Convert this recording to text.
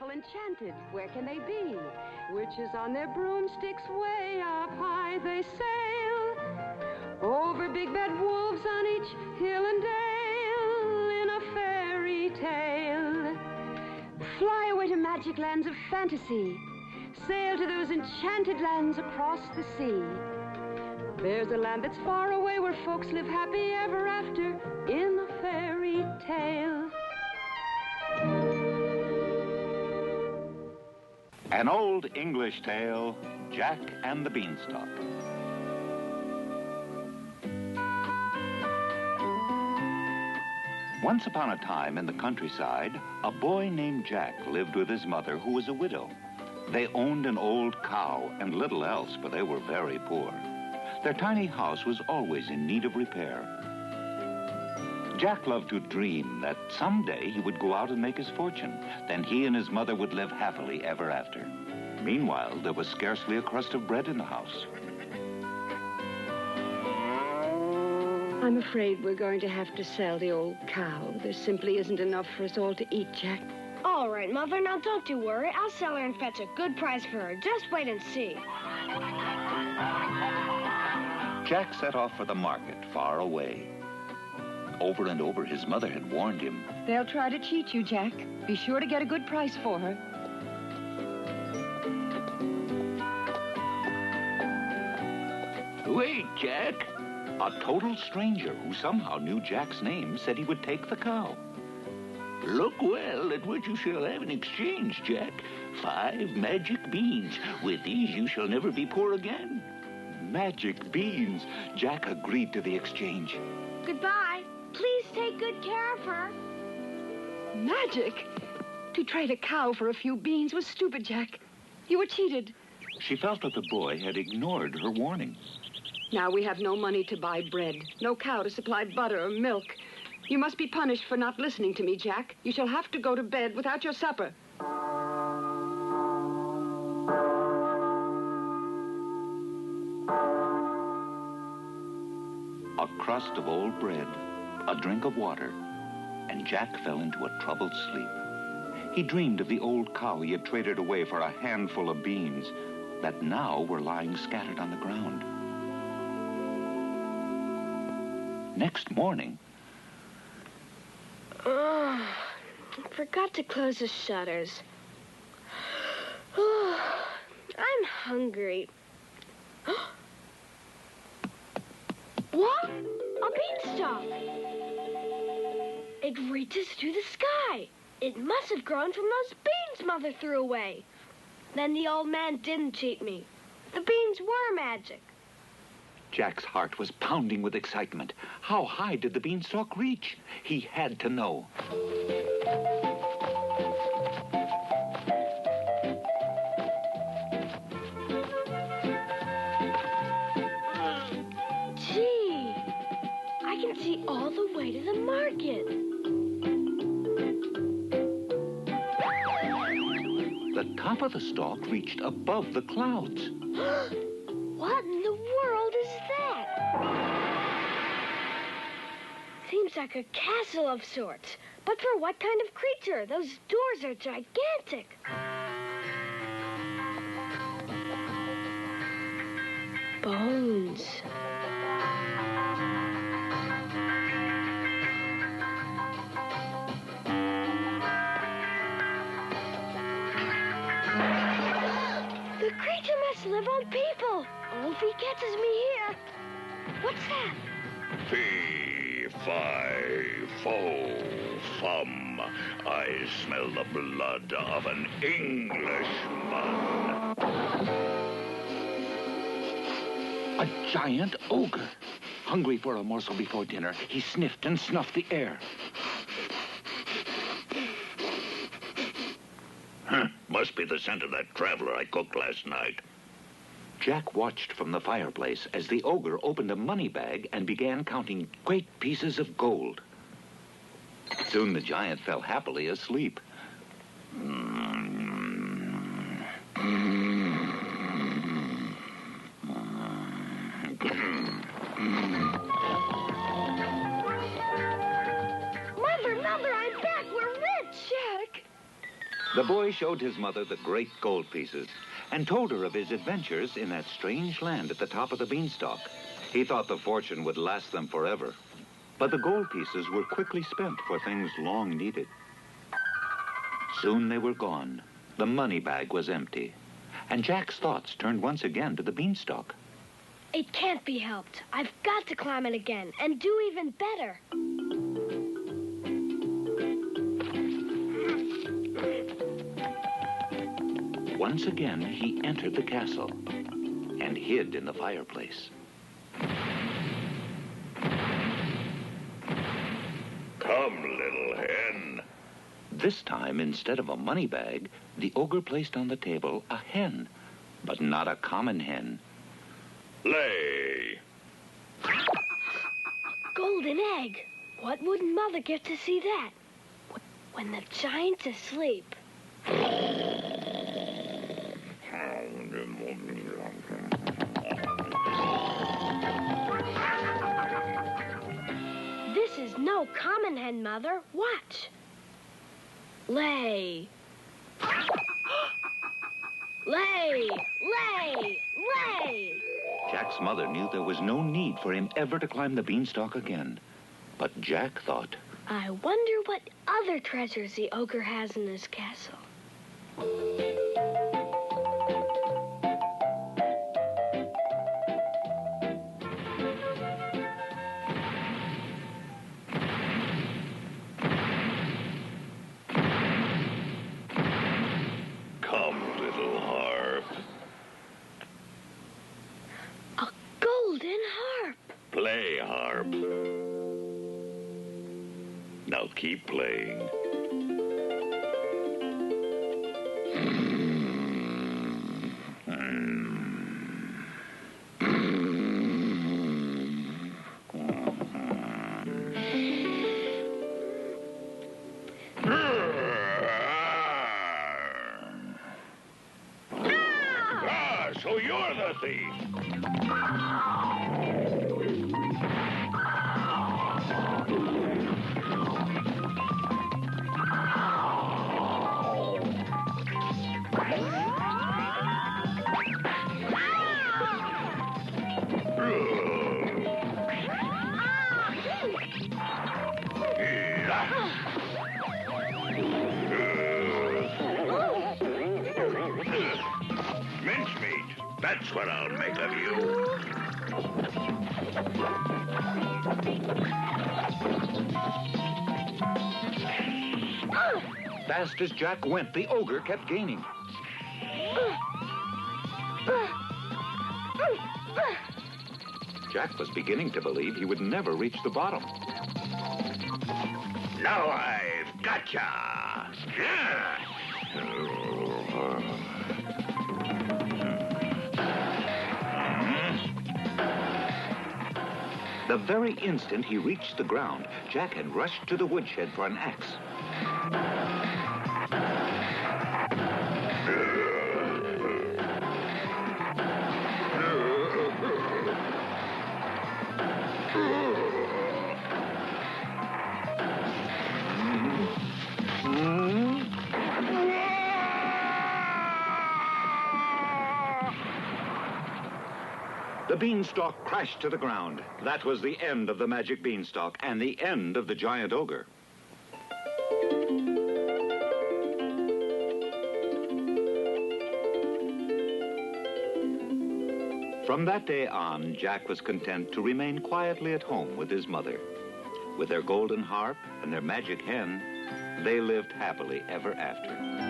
people enchanted. Where can they be? Witches on their broomsticks way up high they sail. Over big bad wolves on each hill and dale in a fairy tale. Fly away to magic lands of fantasy. Sail to those enchanted lands across the sea. There's a land that's far away where folks live happy ever after in a fairy tale. An old English tale, Jack and the Beanstalk. Once upon a time in the countryside, a boy named Jack lived with his mother, who was a widow. They owned an old cow and little else, for they were very poor. Their tiny house was always in need of repair. Jack loved to dream that someday he would go out and make his fortune. Then he and his mother would live happily ever after. Meanwhile, there was scarcely a crust of bread in the house. I'm afraid we're going to have to sell the old cow. There simply isn't enough for us all to eat, Jack. All right, Mother, now don't you worry. I'll sell her and fetch a good price for her. Just wait and see. Jack set off for the market far away. Over and over, his mother had warned him. They'll try to cheat you, Jack. Be sure to get a good price for her. Wait, Jack. A total stranger who somehow knew Jack's name said he would take the cow. Look well at what you shall have in exchange, Jack. 5 magic beans. With these you shall never be poor again. Magic beans. Jack agreed to the exchange. Goodbye. Please take good care of her. Magic? To trade a cow for a few beans was stupid, Jack. You were cheated. She felt that the boy had ignored her warning. Now we have no money to buy bread, no cow to supply butter or milk. You must be punished for not listening to me, Jack. You shall have to go to bed without your supper. A crust of old bread, a drink of water, and Jack fell into a troubled sleep. He dreamed of the old cow he had traded away for a handful of beans that now were lying scattered on the ground. Next morning... I forgot to close the shutters. I'm hungry. What? A beanstalk! It reaches to the sky. It must have grown from those beans Mother threw away. Then the old man didn't cheat me. The beans were magic. Jack's heart was pounding with excitement. How high did the beanstalk reach? He had to know. Gee, I can see all the way to the market. The top of the stalk reached above the clouds. What in the world is that? Seems like a castle of sorts. But for what kind of creature? Those doors are gigantic. Bones. The creature must live on people. Oh, if he catches me here. What's that? Fee, fi, fo, fum. I smell the blood of an Englishman. A giant ogre. Hungry for a morsel before dinner, he sniffed and snuffed the air. Must be the scent of that traveler I cooked last night. Jack watched from the fireplace as the ogre opened a money bag and began counting great pieces of gold. Soon the giant fell happily asleep. Mother, I'm back. We're rich. Jack! The boy showed his mother the great gold pieces and told her of his adventures in that strange land at the top of the beanstalk. He thought the fortune would last them forever. But the gold pieces were quickly spent for things long needed. Soon they were gone. The money bag was empty. And Jack's thoughts turned once again to the beanstalk. It can't be helped. I've got to climb it again and do even better. Once again, he entered the castle and hid in the fireplace. Come, little hen. This time, instead of a money bag, the ogre placed on the table a hen, but not a common hen. Lay. Golden egg. What would Mother get to see that? When the giant's asleep. This is no common hen, Mother. Watch. Lay. Lay! Lay! Lay! Jack's mother knew there was no need for him ever to climb the beanstalk again. But Jack thought, I wonder what other treasures the ogre has in his castle. Come, little harp. A golden harp. Play, harp. Now keep playing. So you're the thief. Mincemeat. That's what I'll make of you. fast as Jack went, the ogre kept gaining. Jack was beginning to believe he would never reach the bottom. Now I've gotcha! The very instant he reached the ground, Jack had rushed to the woodshed for an axe. The beanstalk crashed to the ground. That was the end of the magic beanstalk and the end of the giant ogre. From that day on, Jack was content to remain quietly at home with his mother. With their golden harp and their magic hen, they lived happily ever after.